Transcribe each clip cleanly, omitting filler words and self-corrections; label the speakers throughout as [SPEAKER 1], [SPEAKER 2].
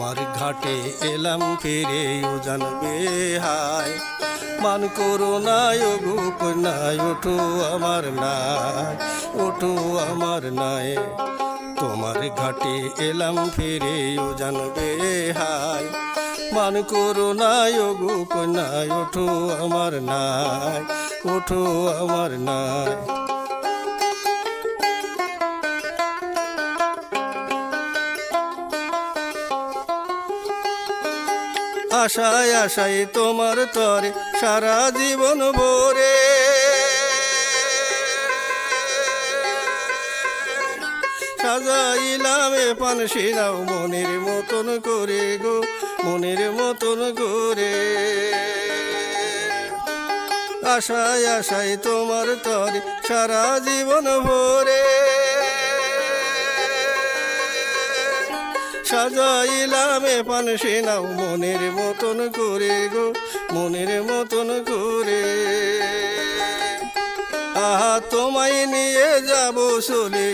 [SPEAKER 1] তোমার ঘাটে এলাম ফিরে উজান বেহায় মান করো না ওগো কন্যায় ওঠো আমার নাই ওঠো আমার নাই তোমার ঘাটে এলাম ফিরে উজান বেহায় মান করো না ওগো কন্যায় ওঠো আমার নাই ওঠো আমার নাই আশায় আশায় তোমার তরে সারা জীবন ভরে সাজাইলাম এ পানসি নাও মনের মতন করে গো মনের মতন করে আশায় আশায় তোমার তরে সারা জীবন ভরে সাজাইলাম এ পানসি নাও মনের মতন করে গো মনের মতন করে আহা তোমায় নিয়ে যাব চলে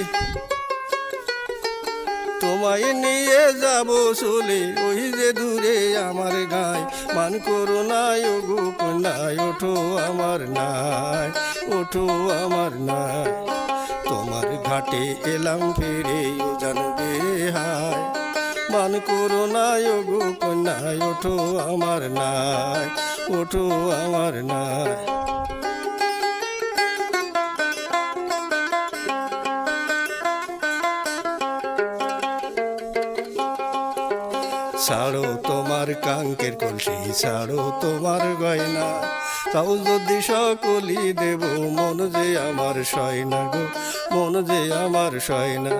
[SPEAKER 1] তোমায় নিয়ে যাব চলে ওই যে দূরে আমার গায় মান করো না ওগো কন্যায় ওঠো আমার নাই ওঠো আমার নাই তোমার ঘাটে এলাম ফিরে উজান বেহায় মান করো না ওগো কন্যায় ওঠো আমার নাই ওঠো আমার নাই ছাড়ো তোমার কাঙ্কের কলসি ছাড়ো তোমার গয়না তাও যদি সকলি দেব মন যে আমার সয় না গো মন যে আমার সয় না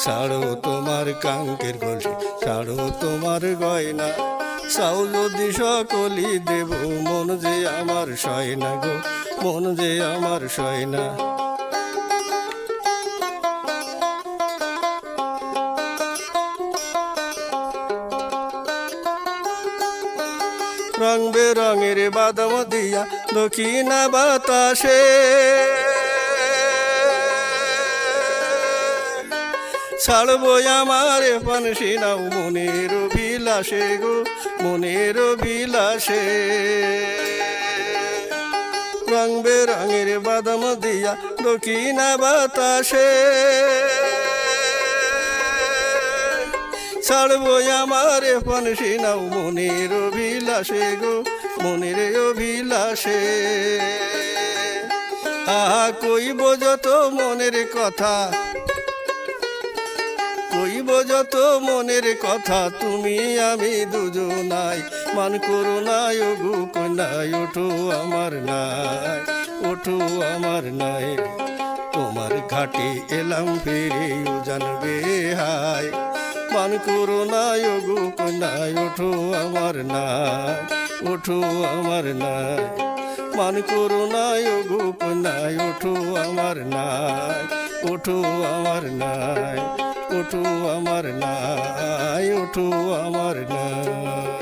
[SPEAKER 1] ছাড়ো তোমার কাঙ্কের কলসি ছাড়ো তোমার গয়না চাও যদি সকলি দেব মন যে আমার সয় না গো মন যে আমার সয় না রং বেরঙের বাদাম দিয়া দক্ষিণা বাতাসে ছাড়বো আমার পানসি নাও মনের অভিলাষে গো মনের অভিলাষে রং বেরঙের বাদাম দিয়া দক্ষিণা বাতাসে ছাড়বো আমার পানসি নাও মনের অভিলাষে গো মনের অভিলাষে আহা কইব যত মনের কথা কইব যত মনের কথা তুমি আমি দুজনাই মান করো না ওগো কন্যায় ওঠো আমার নাই ওঠো আমার নাই তোমার ঘাটে এলাম ফিরে উজান বেহায় মান করো না ওগো কন্যায় ওঠো আমার নাই ওঠো আমার নাই মান করো না ওগো কন্যায় ওঠো আমার নাই ওঠো আমার নাই ওঠো আমার নাই ওঠো আমার নাই।